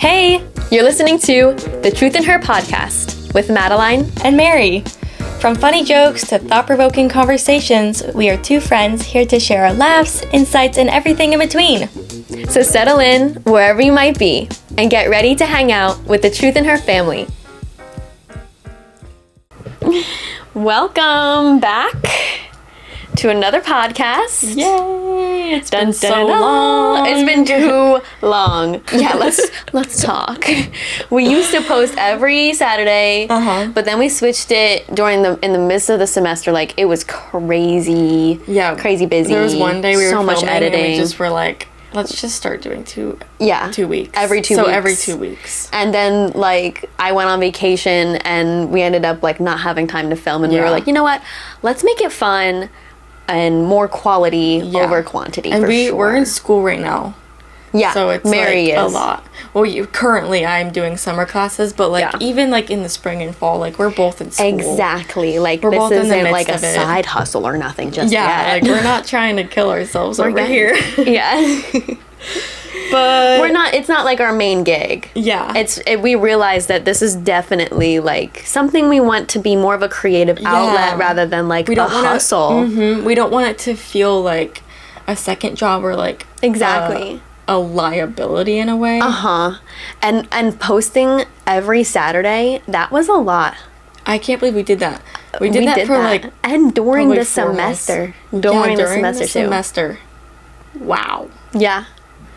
Hey, you're listening to The Truth in Her podcast with Madeline and Mary. From funny jokes to thought-provoking conversations, we are two friends here to share our laughs, insights, and everything in between. So settle in wherever you might be and get ready to hang out with The Truth in Her family. Welcome back to another podcast. Yay! It's been so long. It's been too long. Yeah, let's talk. We used to post every Saturday, but then we switched it in the midst of the semester. Like, it was crazy. Yeah, crazy busy. There was one day we were so much editing. And we just were like, let's just start doing 2 weeks. Every 2 weeks. So every 2 weeks. And then, like, I went on vacation and we ended up, like, not having time to film. And we were like, you know what? Let's make it fun and more quality over quantity. And we're in school right now. Yeah. So it's Mary like is. a lot. Well, currently I'm doing summer classes, but like even like in the spring and fall, like we're both in school. Exactly. Like, we're this both isn't like a side hustle or nothing just yet. Like we're not trying to kill ourselves over here. Yeah. But it's not like our main gig. Yeah. We realize that this is definitely like something we want to be more of a creative outlet rather than like a hustle. We don't want it to feel like a second job or like a liability in a way. And posting every Saturday, that was a lot. I can't believe we did that. We did that for like and during the semester. During the semester. Wow. Yeah.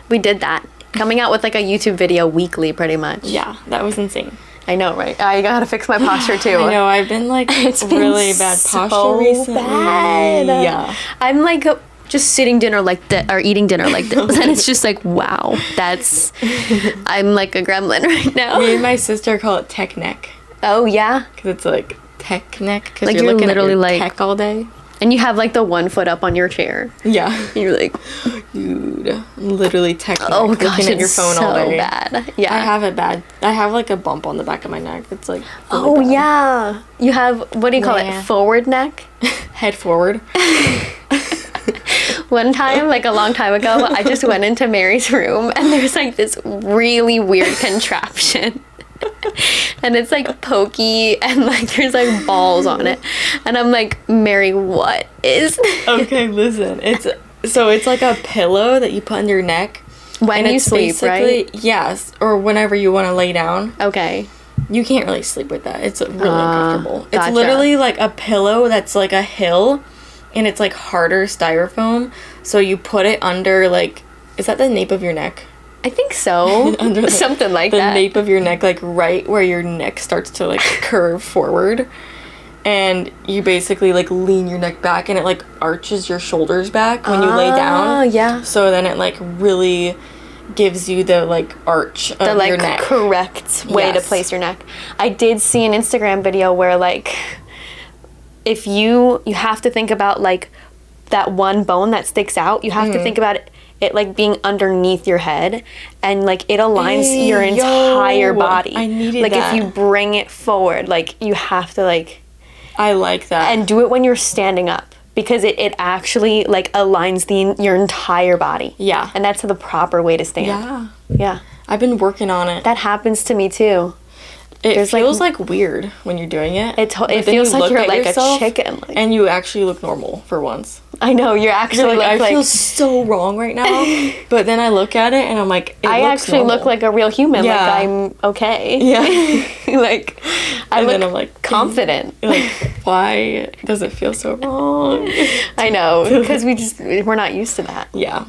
We did that. Coming out with like a YouTube video weekly, pretty much. Yeah, that was insane. I know, right? I gotta fix my posture too. I know, I've been like really bad posture recently. Bad. Yeah. I'm like just sitting dinner like that, or eating dinner like this, and it's just like, wow, I'm like a gremlin right now. Me and my sister call it tech neck. Oh yeah? Because it's like tech neck, because like you're looking literally at your like tech all day. And you have like the one foot up on your chair. Yeah. And you're like, dude, literally tech neck, oh gosh, looking at your phone all day. Bad. Yeah. I have it bad. I have like a bump on the back of my neck. It's like really bad. Yeah. You have, what do you call it? Forward neck? Head forward. One time, like a long time ago, I just went into Mary's room and there's like this really weird contraption. And it's like pokey and like there's like balls on it. And I'm like, Mary, what is this? Okay, listen. It's like a pillow that you put on your neck. When you sleep, right? Yes. Or whenever you want to lay down. Okay. You can't really sleep with that. It's really uncomfortable. Gotcha. It's literally like a pillow that's like a hill. And it's like harder styrofoam. So you put it under like, is that the nape of your neck? I think so. Under something like that. The nape of your neck, like right where your neck starts to like curve forward. And you basically like lean your neck back and it like arches your shoulders back when you lay down. Oh, yeah. So then it like really gives you the like arch of your neck. The like correct way to place your neck. I did see an Instagram video where like if you have to think about like that one bone that sticks out, you have to think about it like being underneath your head, and like it aligns your entire body. I needed like that. If you bring it forward, like you have to like. I like that. And do it when you're standing up, because it actually like aligns your entire body. Yeah. And that's the proper way to stand. Yeah. Yeah. I've been working on it. That happens to me too. It feels like weird when you're doing it. It feels like you're like a chicken. Like. And you actually look normal for once. I know, you're actually I feel so wrong right now. But then I look at it and I'm like, I actually normal. look like a real human. Yeah. Like I'm okay. Yeah. Like I look then I'm like confident. Like, why does it feel so wrong? I know, because we're not used to that. Yeah.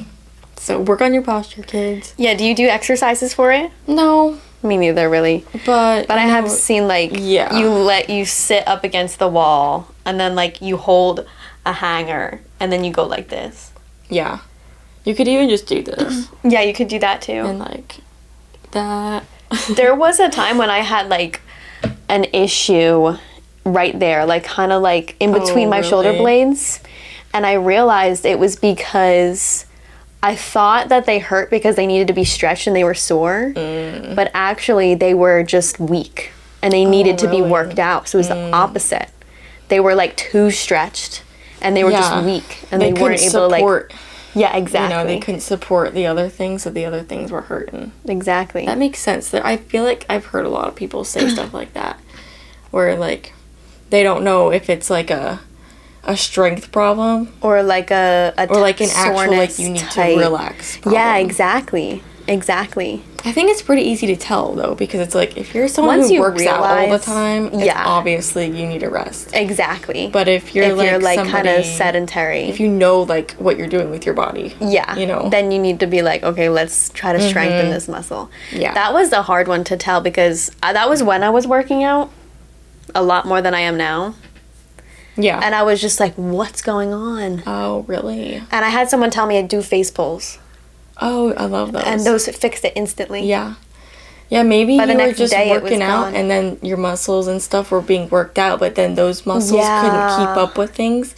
So work on your posture, kids. Yeah, do you do exercises for it? No. Me neither, really. But I have seen like you sit up against the wall and then like you hold a hanger and then you go like this. Yeah. You could even just do this. Yeah, you could do that too. And like that. There was a time when I had like an issue right there, like kind of like in between my shoulder blades, and I realized it was because I thought that they hurt because they needed to be stretched and they were sore, but actually they were just weak and they needed to be worked out. So it was the opposite. They were like too stretched and they were just weak and they weren't able to like Yeah, exactly. You know, they couldn't support the other things, so the other things were hurting. Exactly. That makes sense. I feel like I've heard a lot of people say stuff like that, where, like, they don't know if it's, like, a strength problem. Or, like, or, like, an actual, like, you need to relax problem. Yeah, exactly. Exactly. I think it's pretty easy to tell, though, because it's like, if you're someone who works out all the time, it's obviously you need a rest. Exactly. But if you're like kind of sedentary, if you know, like, what you're doing with your body, you know, then you need to be like, okay, let's try to strengthen this muscle. Yeah. That was the hard one to tell, because that was when I was working out a lot more than I am now. Yeah. And I was just like, what's going on? Oh, really? And I had someone tell me I'd do face pulls. Oh, I love those. And those fixed it instantly. Yeah. Yeah, maybe By the you were next just day, working out gone. and then your muscles and stuff were being worked out, but then those muscles couldn't keep up with things.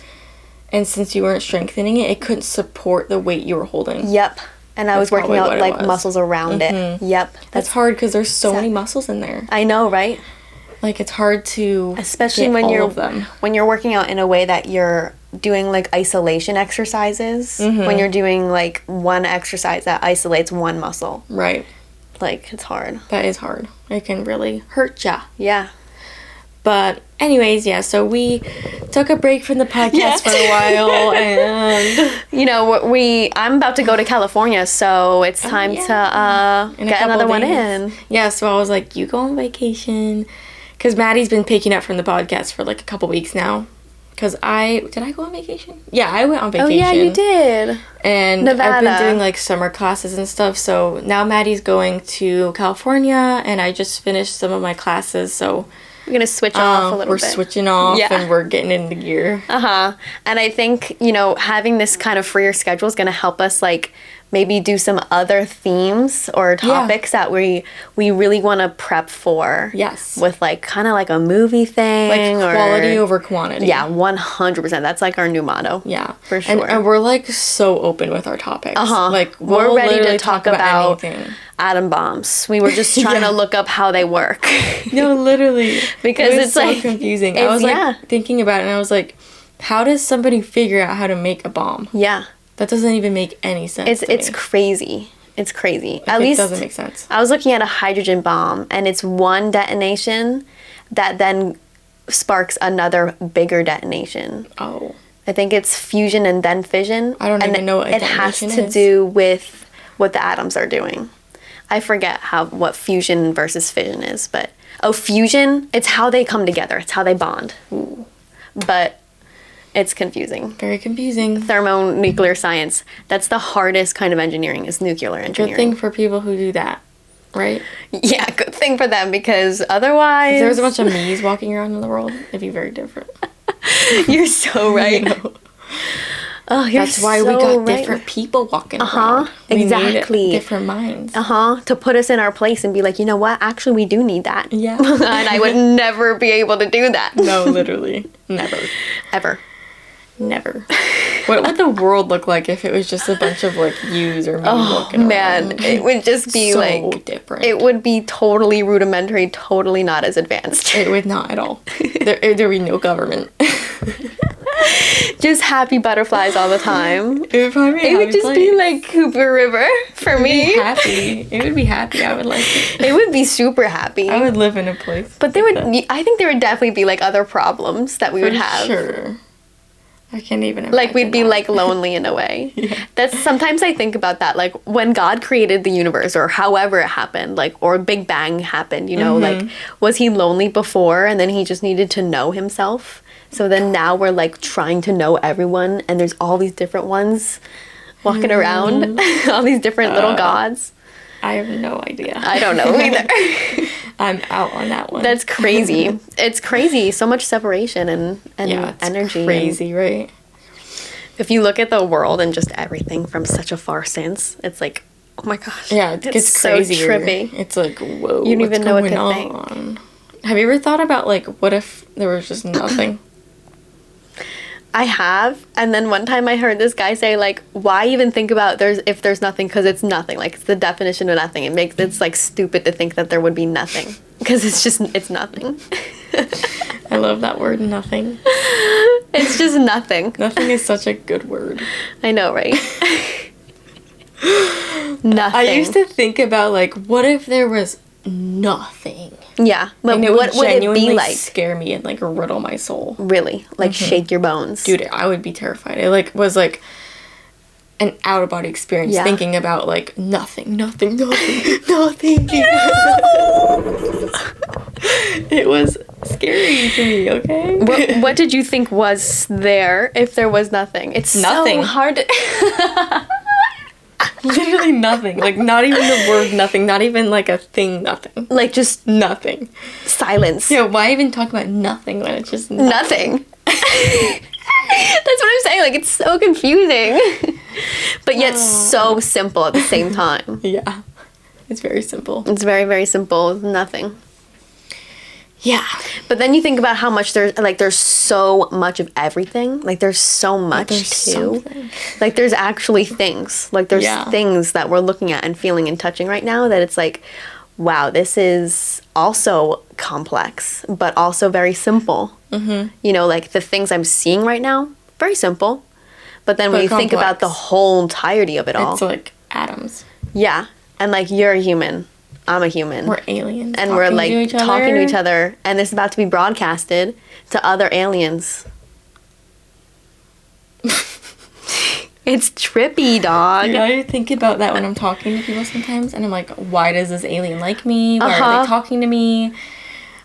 And since you weren't strengthening it, it couldn't support the weight you were holding. Yep. And I was working out, like, muscles around it. Yep. That's hard because there's so many muscles in there. I know, right? Like, it's hard to especially get when all you're of them. When you're working out in a way that you're doing, like, isolation exercises. When you're doing, like, one exercise that isolates one muscle. Right. Like, it's hard. That is hard. It can really hurt ya. Yeah. But anyways, yeah, so we took a break from the podcast for a while, and you know, I'm about to go to California, so it's time to get another one in. Yeah, so I was like, you go on vacation, because Maddie's been picking up from the podcast for like a couple weeks now. Because did I go on vacation? Yeah, I went on vacation. Oh yeah, you did. And Nevada. I've been doing like summer classes and stuff, so now Maddie's going to California, and I just finished some of my classes, so we're going to switch off a little bit. We're switching off, and we're getting into gear. And I think, you know, having this kind of freer schedule is going to help us, like, maybe do some other themes or topics that we really want to prep for. Yes. With, like, kind of like a movie thing. Like, quality over quantity. Yeah, 100%. That's, like, our new motto. Yeah. For sure. And we're, like, so open with our topics. Like, we're ready to talk about anything. Atom bombs. We were just trying to look up how they work. No, literally. Because it's so like confusing. I was like thinking about it, and I was like, how does somebody figure out how to make a bomb? Yeah. That doesn't even make any sense. It's crazy. It's crazy. At least least it doesn't make sense. I was looking at a hydrogen bomb, and it's one detonation that then sparks another bigger detonation. Oh. I think it's fusion and then fission. I don't even know what a detonation is. It has to do with what the atoms are doing. I forget what fusion versus fission is, but fusion, it's how they come together. It's how they bond. Ooh. But it's confusing. Very confusing. Thermonuclear science. That's the hardest kind of engineering, is nuclear engineering. Good thing for people who do that, right? Yeah, good thing for them, because otherwise... If there was a bunch of me's walking around in the world, it'd be very different. You're so right. You know? Oh, you're That's why we got different people walking around. Exactly. Different minds. To put us in our place and be like, you know what? Actually, we do need that. Yeah. And I would never be able to do that. No, literally. Never. Ever. Never. What would the world look like if it was just a bunch of, like, yous or me walking around? Man, it would just be so like... different. It would be totally rudimentary, totally not as advanced. It would not at all. There'd be no government. Just happy butterflies all the time. It would just be like Cooper River for me. Happy. It would be happy. I would like it. It would be super happy. I would live in a place. But I think there would definitely be, like, other problems that we would have. Sure. I can't even imagine. Like, we'd be, like, lonely in a way. Yeah. Sometimes I think about that, like, when God created the universe, or however it happened, like, or Big Bang happened, you know, like, was he lonely before, and then he just needed to know himself? So then now we're, like, trying to know everyone, and there's all these different ones walking around, all these different little gods. I have no idea. I don't know either. I'm out on that one. That's crazy. It's crazy. So much separation and energy. Crazy, right? If you look at the world and just everything from such a far sense, it's like, oh my gosh. Yeah, it gets so crazier. trippy. It's like, whoa. You don't even know what to think. Have you ever thought about, like, what if there was just nothing? I have, and then one time I heard this guy say, like, why even think about if there's nothing, because it's nothing. Like, it's the definition of nothing. It's like stupid to think that there would be nothing, because it's nothing. I love that word, nothing. It's just nothing. Nothing is such a good word. I know, right? Nothing. I used to think about, like, what if there was nothing? Yeah, but what would it be like? Scare me and, like, riddle my soul. Really? Like, shake your bones. Dude, I would be terrified. It, like, was, like, an out-of-body experience thinking about, like, nothing. Nothing. It was scary to me, okay? What did you think was there if there was nothing? It's nothing. So hard to... Literally nothing. Like, not even the word nothing. Not even, like, a thing nothing. Like, just nothing. Silence. Yeah, why even talk about nothing when it's just nothing? That's what I'm saying. Like, it's so confusing. But yet so simple at the same time. Yeah. It's very simple. It's very, very simple. Nothing. Yeah. But then you think about how much there's so much of everything. Like, there's so much, too. Something. Like, there's actually things. Like, there's things that we're looking at and feeling and touching right now that it's like, wow, this is also complex, but also very simple. Mm-hmm. You know, like, the things I'm seeing right now, very simple. But then when you think about the whole entirety of it all. It's like atoms. Yeah. And, like, you're a human. I'm a human. We're aliens. And we're, like, talking to each other. And this is about to be broadcasted to other aliens. It's trippy, dog. You know, I think about that when I'm talking to people sometimes. And I'm like, why does this alien like me? Why are they talking to me?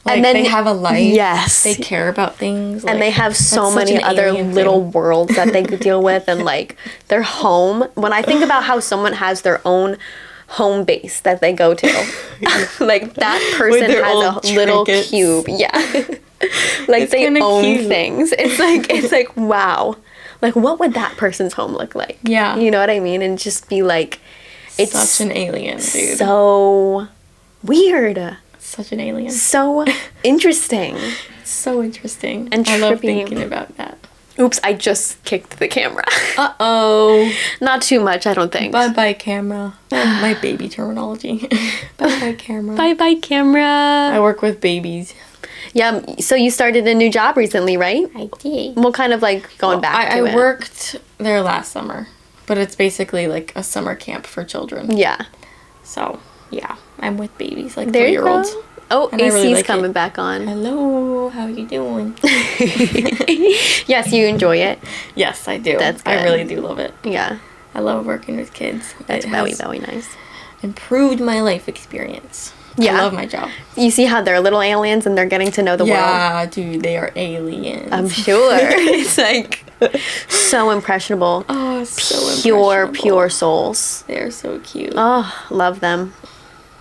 Like, and then they have a life. Yes. They care about things. And they have so many other little worlds that they deal with. And, like, their home. When I think about how someone has their own home base that they go to, like, that person has a little cube. Yeah. Like, they own things. It's like, wow. Like, what would that person's home look like? Yeah. You know what I mean? And just be like, it's such an alien, dude. So weird. Such an alien. So interesting. So interesting. And I love thinking about that. Oops, I just kicked the camera. Uh-oh. Not too much, I don't think. Bye-bye, camera. My baby terminology. Bye-bye, camera. Bye-bye, camera. I work with babies. Yeah, so you started a new job recently, right? I did. What kind of, like, going back to it? I worked there last summer, but it's basically, like, a summer camp for children. Yeah. So, yeah, I'm with babies, like, 3-year-olds. Oh, and AC's really coming back on. Hello, how are you doing? Yes, you enjoy it. Yes, I do. That's good. I really do love it. Yeah. I love working with kids. That's very, very nice. Improved my life experience. Yeah. I love my job. You see how they're little aliens and they're getting to know the world? Yeah, dude, they are aliens. I'm sure. It's like so impressionable. Oh, so pure souls. They're so cute. Oh, love them.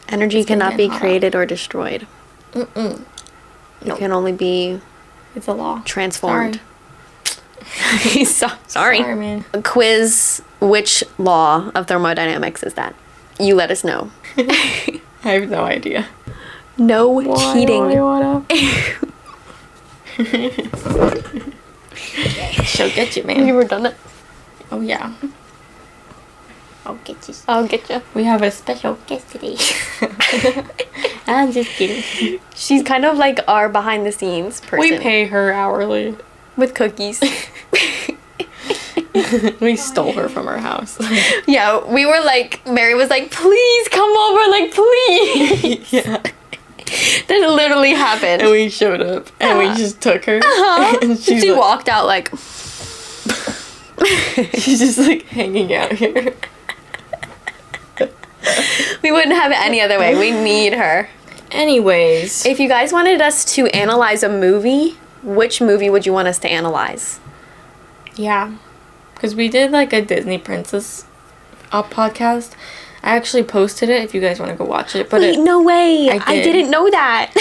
Energy cannot be created or destroyed. Mm-mm. It can only be... It's a law. Transformed. Sorry. Sorry, man. A quiz, which law of thermodynamics is that? You let us know. I have no idea. No cheating. She'll get you, man. You ever done it? Oh, yeah. I'll get you. I'll get you. We have a special guest today. I'm just kidding. She's kind of like our behind the scenes person. We pay her hourly. With cookies. We stole her from our house. Yeah, we were like, Mary was like, please come over, like, please. Yeah. That literally happened. And we showed up and we just took her. And she like, walked out like... She's just like hanging out here. We wouldn't have it any other way. We need her. Anyways. If you guys wanted us to analyze a movie, which movie would you want us to analyze? Yeah. Because we did like a Disney Princess podcast. I actually posted it if you guys want to go watch it. But wait, no way. I didn't know that.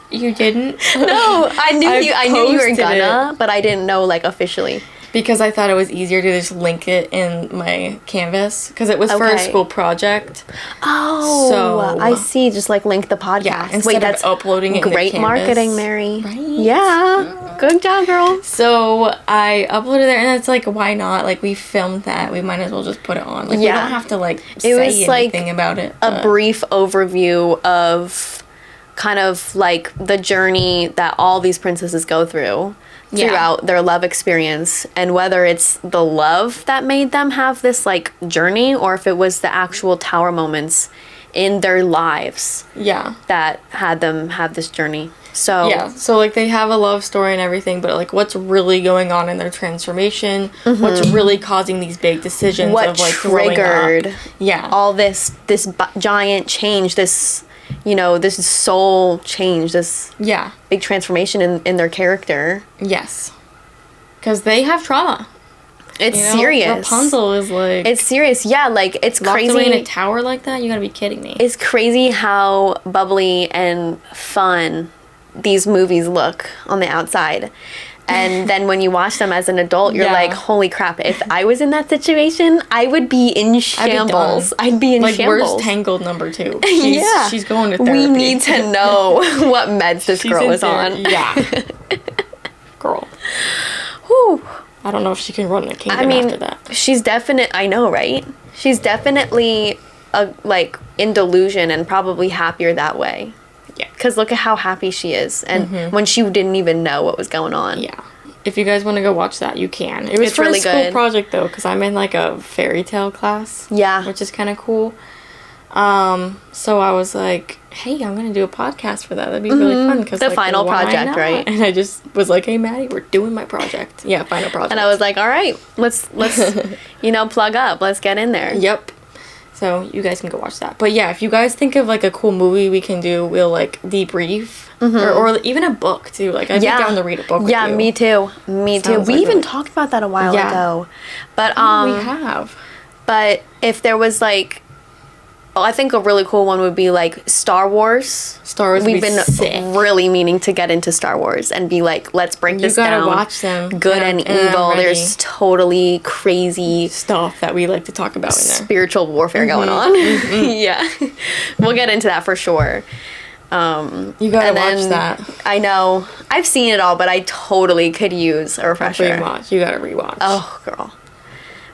You didn't? No, I knew you were gonna, but I didn't know like officially. Because I thought it was easier to just link it in my Canvas. Because it was for a school project. Oh, so, I see. Just like link the podcast. Yeah, instead of uploading it great in marketing, Mary. Right? Yeah. Good job, girl. So I uploaded there, and it's like, why not? Like, we filmed that. We might as well just put it on. Like, we don't have to, like, say anything about it. A brief overview of kind of, like, the journey that all these princesses go throughout their love experience, and whether it's the love that made them have this, like, journey, or if it was the actual tower moments in their lives that had them have this journey. So so like they have a love story and everything, but like what's really going on in their transformation, what's really causing these big decisions, what of like triggered all this giant change, this, you know, this soul change, this big transformation in their character. Yes, because they have trauma. It's serious. Rapunzel is like... It's serious, yeah, like, it's crazy. Locked away in a tower like that? You gotta be kidding me. It's crazy how bubbly and fun these movies look on the outside. And then when you watch them as an adult, you're like, holy crap, if I was in that situation, I would be in shambles. I'd be in shambles. Where's Tangled number 2? She's going to therapy. We need to know what meds this girl is on. Yeah. Girl. Whew. I don't know if she can run the kingdom after that. She's I know, right? She's definitely, like, in delusion and probably happier that way. Yeah. Because look at how happy she is. And when she didn't even know what was going on. Yeah. If you guys want to go watch that, you can. It was for really a school project, though, because I'm in, like, a fairy tale class. Yeah. Which is kind of cool. So I was like, hey, I'm going to do a podcast for that. That'd be really fun. Cause, the final project, right? And I just was like, hey, Maddie, we're doing my project. Yeah, final project. And I was like, all right, let's you know, plug up. Let's get in there. Yep. So you guys can go watch that. But yeah, if you guys think of like a cool movie we can do, we'll like debrief. Or even a book too. Like I'd be down to read a book with you. Yeah, me too. Me too. We even talked about that a while ago. But we have. But if there was like, I think a really cool one would be like Star Wars. We've been really meaning to get into Star Wars and be like, let's break this down. You gotta watch them. Good and evil. There's totally crazy stuff that we like to talk about in there. Spiritual warfare going on. Yeah. We'll get into that for sure. You gotta watch that. I know. I've seen it all, but I totally could use a refresher. Rewatch. You gotta rewatch. Oh, girl.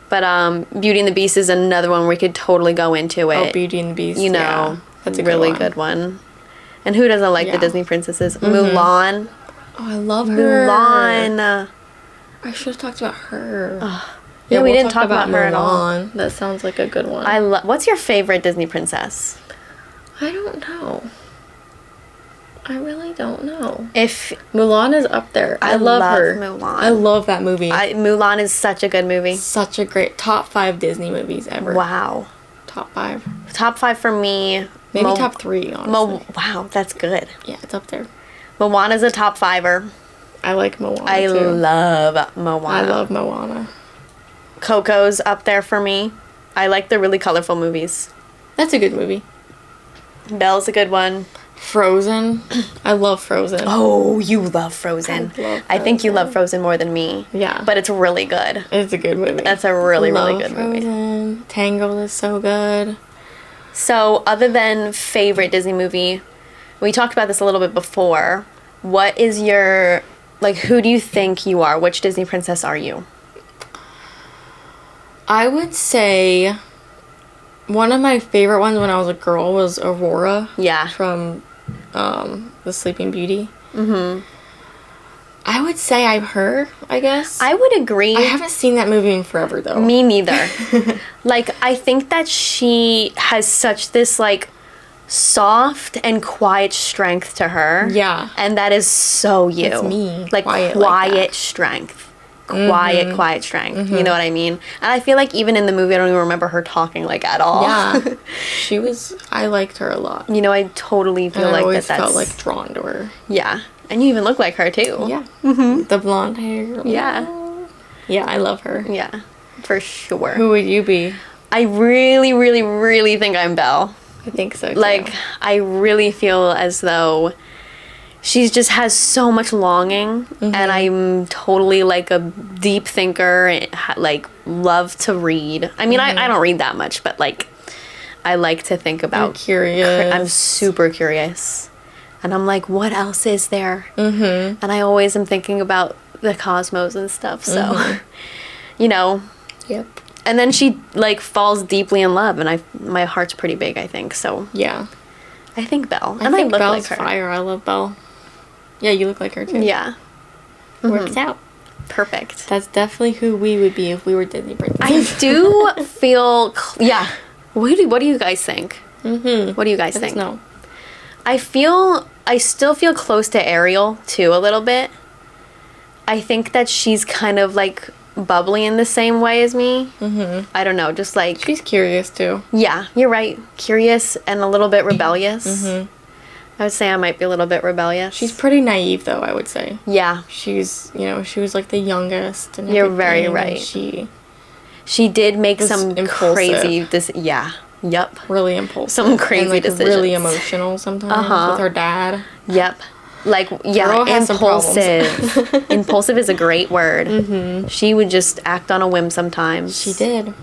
But Beauty and the Beast is another one where we could totally go into it. Oh, Beauty and the Beast. You know, that's a really good one. And who doesn't like the Disney princesses? Mulan. Oh, I love her. Mulan. I should have talked about her. Yeah, we didn't talk about her at all. That sounds like a good one. What's your favorite Disney princess? I don't know. I really don't know. If Mulan is up there. I love her. Mulan. I love that movie. Mulan is such a good movie. Such a great top 5 Disney movies ever. Wow. Top 5. Top 5 for me. Maybe top 3, honestly. Wow, that's good. Yeah, it's up there. Moana's a top 5er. I like Moana too. I love Moana. I love Moana. Coco's up there for me. I like the really colorful movies. That's a good movie. Belle's a good one. Frozen. I love Frozen. Oh, you love Frozen. I think you love Frozen more than me. Yeah. But it's really good. It's a good movie. That's a really, really good movie. Tangled is so good. So, other than favorite Disney movie, we talked about this a little bit before. What is your, like, who do you think you are? Which Disney princess are you? I would say one of my favorite ones when I was a girl was Aurora. Yeah. From The Sleeping Beauty. Mm-hmm. I would say I'm her, I guess. I would agree. I haven't seen that movie in forever, though. Me neither. Like, I think that she has such this, like, soft and quiet strength to her. Yeah. And that is so you. It's me. Like, quiet strength. Quiet strength. Mm-hmm. You know what I mean? And I feel like even in the movie, I don't even remember her talking, like, at all. Yeah. I liked her a lot. You know, I totally feel like that's... I always felt, like, drawn to her. Yeah. And you even look like her, too. Yeah. Mm-hmm. The blonde hair. Yeah. Yeah, I love her. Yeah. For sure. Who would you be? I really, really, really think I'm Belle. I think so, too. Like, I really feel as though she just has so much longing, and I'm totally, like, a deep thinker, and, like, love to read. I mean, I don't read that much, but, like, I like to think about... I'm curious. I'm super curious. And I'm like, what else is there? Mm-hmm. And I always am thinking about the cosmos and stuff. So, you know. Yep. And then she, like, falls deeply in love. And my heart's pretty big, I think. So. Yeah. I think Belle. I think Belle's like her. Fire. I love Belle. Yeah, you look like her, too. Yeah. Works out. Perfect. That's definitely who we would be if we were Disney princesses. I do feel... yeah. What do you guys think? Mm-hmm. What do you guys think? No. I still feel close to Ariel, too, a little bit. I think that she's kind of, like, bubbly in the same way as me. Mm-hmm. I don't know, just, like... She's curious, too. Yeah, you're right. Curious and a little bit rebellious. Mm-hmm. I would say I might be a little bit rebellious. She's pretty naive, though, I would say. Yeah. She's, she was, like, the youngest. And you're very right. She did make some impulsive. Crazy... yeah. Yep. Really impulsive. Some crazy and, like, decisions. Really emotional sometimes with her dad. Yep. Like, yeah, impulsive. Impulsive is a great word. Mm-hmm. She would just act on a whim sometimes. She did.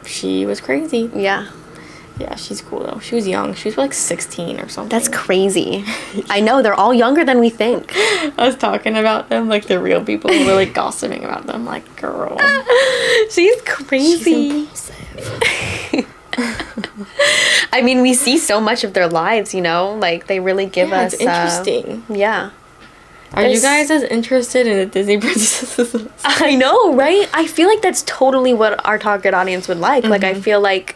She was crazy. Yeah. Yeah, she's cool, though. She was young. She was, like, 16 or something. That's crazy. I know. They're all younger than we think. I was talking about them, like, the real people who were, like, gossiping about them. Like, girl. She's crazy. She's impulsive. I mean, we see so much of their lives, like they really give us. It's interesting. Yeah. Are you guys as interested in the Disney princesses? I know, right? I feel like that's totally what our target audience would like. Mm-hmm. Like, I feel like,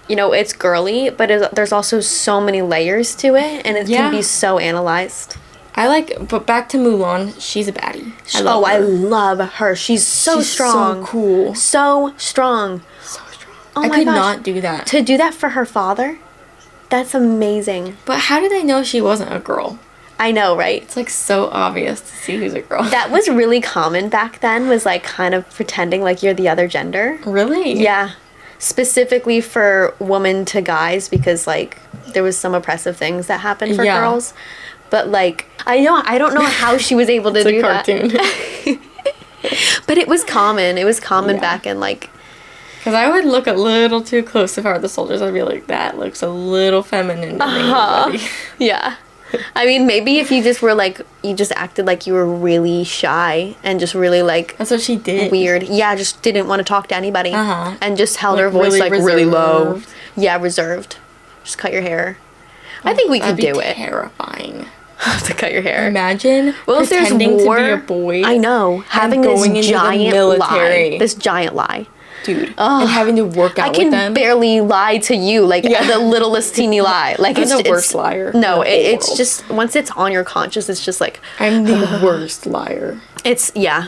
it's girly, but there's also so many layers to it, and it can be so analyzed. But back to Mulan, she's a baddie. I love her. She's so strong. So cool. So strong. Oh I could not do that. To do that for her father? That's amazing. But how did they know she wasn't a girl? I know, right? It's, like, so obvious to see who's a girl. That was really common back then, was, like, kind of pretending like you're the other gender. Really? Yeah. Specifically for women to guys, because, like, there was some oppressive things that happened for girls. But, like, I don't know how she was able to do that. It's a cartoon. But it was common. It was common back in, like... Because I would look a little too close to Power of the Soldiers. I'd be like, that looks a little feminine to me. Buddy. Yeah. I mean, maybe if you just were, like, you just acted like you were really shy and just really, like... That's what she did. Weird. Yeah, just didn't want to talk to anybody. And just held her voice, really like, really low. Yeah, reserved. Just cut your hair. I think we could do it. Terrifying. To cut your hair. Imagine pretending to be a boy. I know. Having this giant lie. This giant lie. Dude, and having to work out with them. I can barely lie to you, like, the littlest teeny lie. Like, I'm the worst liar. No, it's just, once it's on your conscious, it's just like... I'm the worst liar. It doesn't work.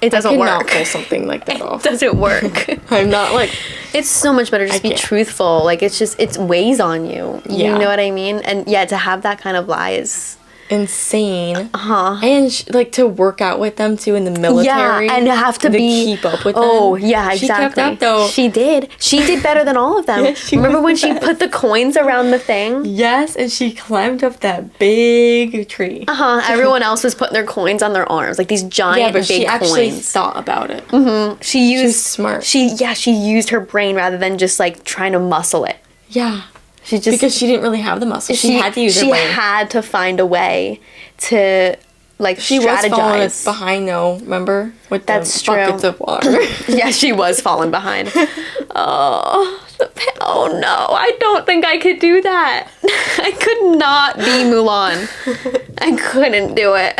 I cannot pull something like that off. It doesn't work. I'm not, like... It's so much better just be truthful. Like, it's just, it weighs on you. You know what I mean? And, to have that kind of lie is... insane. And to work out with them too in the military. Yeah, and have to keep up with them. Oh, yeah, exactly. She kept up though. She did better than all of them. Remember when she put the coins around the thing? Yes, and she climbed up that big tree. Everyone else was putting their coins on their arms, like these giant big coins. She actually thought about it. She's smart. She used her brain rather than just, like, trying to muscle it. Yeah. Because she didn't really have the muscle. She had to use her brain. She had to find a way to, like, she strategize. She was falling behind, though, remember? With the buckets of water. Yeah, she was falling behind. Oh no, I don't think I could do that. I could not be Mulan. I couldn't do it.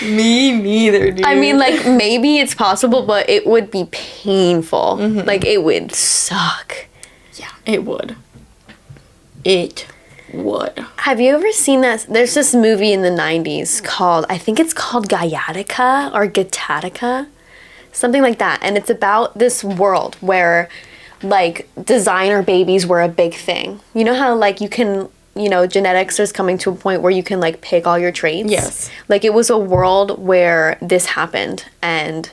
Me neither, dude. I mean, like, maybe it's possible, but it would be painful. Like, it would suck. Yeah, it would. It would. Have you ever seen that? There's this movie in the 90s called, I think it's called Gattatica or Gattatica, something like that. And it's about this world where, like, designer babies were a big thing. You know how, like, you can, genetics is coming to a point where you can, like, pick all your traits? Yes. Like, it was a world where this happened and,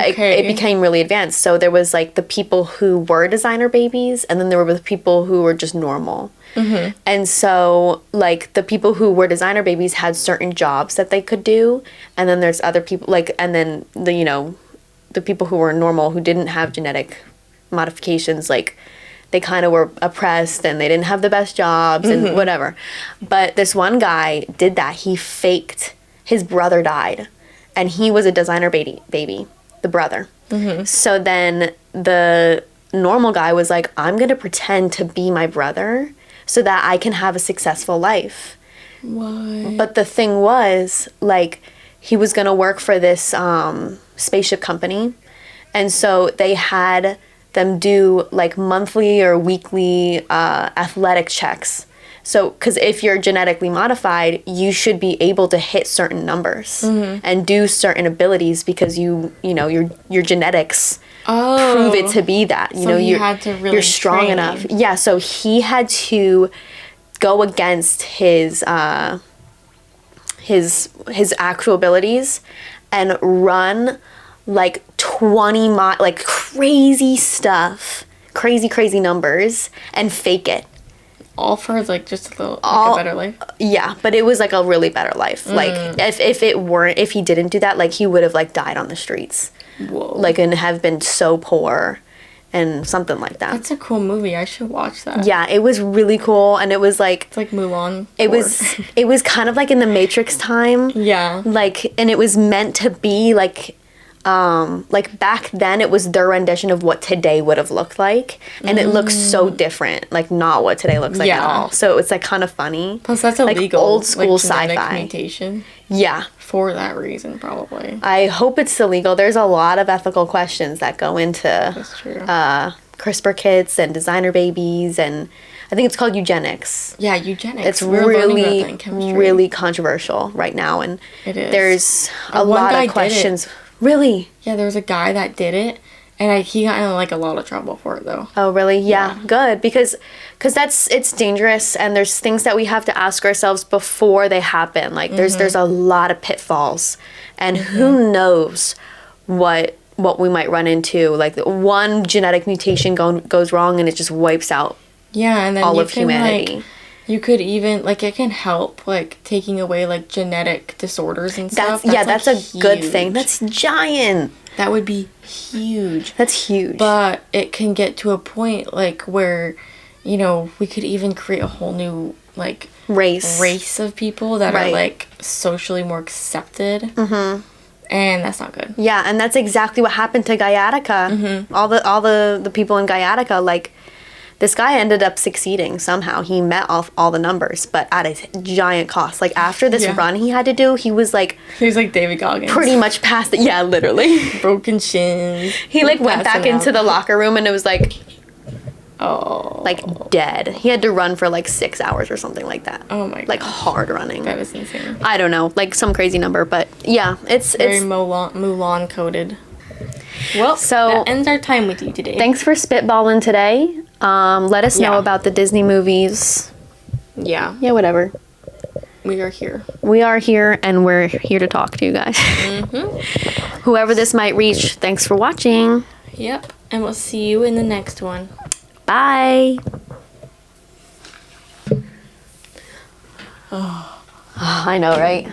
it became really advanced. So there was, like, the people who were designer babies, and then there were the people who were just normal. And so, like, the people who were designer babies had certain jobs that they could do, and then there's other people, like, and then the people who were normal, who didn't have genetic modifications, like, they kind of were oppressed and they didn't have the best jobs and whatever. But this one guy did that. He faked his brother died, and he was a designer baby, the brother. So then the normal guy was like, I'm going to pretend to be my brother so that I can have a successful life. What? But the thing was, like, he was going to work for this spaceship company. And so they had them do, like, monthly or weekly athletic checks. So, because if you're genetically modified, you should be able to hit certain numbers and do certain abilities because your genetics prove it to be that. You so know, you're strong train. enough. Yeah, so he had to go against his actual abilities and run like 20 miles, like crazy stuff, crazy numbers, and fake it. All for like just a little a better life. Yeah, but it was like a really better life. Like if he didn't do that, like he would have like died on the streets. Whoa. Like, and have been so poor and something like that. That's a cool movie. I should watch that. Yeah, it was really cool, and it was like it's like Mulan. It was kind of like in the Matrix time. Yeah. Like, and it was meant to be like back then it was their rendition of what today would have looked like, and it looks so different, like not what today looks like at all. So it's like kind of funny. Plus that's illegal, like old school like sci-fi mutation. Yeah, for that reason probably. I hope it's illegal. There's a lot of ethical questions that go into that's true. CRISPR kits and designer babies, and I think it's called eugenics. Yeah, eugenics. It's really controversial right now, and it is. There's a lot of questions. Really? Yeah, there was a guy that did it, and he got in like a lot of trouble for it though. Oh, really? Yeah. Good, because it's dangerous, and there's things that we have to ask ourselves before they happen. Like there's a lot of pitfalls, and who knows what we might run into. Like one genetic mutation goes wrong, and it just wipes out and then all of humanity. Like, you could even like it can help like taking away like genetic disorders and stuff. That's like, a good thing. That's giant. That would be huge. That's huge. But it can get to a point like where, we could even create a whole new like race of people that are like socially more accepted. And that's not good. Yeah, and that's exactly what happened to Gaiatica. All the people in Gaiatica, like, this guy ended up succeeding somehow. He met all the numbers, but at a giant cost. Like, after this run he had to do, he was like David Goggins. Pretty much past it. Yeah, literally. Broken shins. He, like, went back into the locker room, and it was like, like, dead. He had to run for, like, 6 hours or something like that. Oh, my God. Like, hard running. That was insane. I don't know. Like, some crazy number, but, yeah. It's very Mulan coded. Well, so that ends our time with you today. Thanks for spitballing today. Let us know about the Disney movies. Yeah, whatever. We are here. We are here, and we're here to talk to you guys. Whoever this might reach, thanks for watching. Yep, and we'll see you in the next one. Bye. I know, right?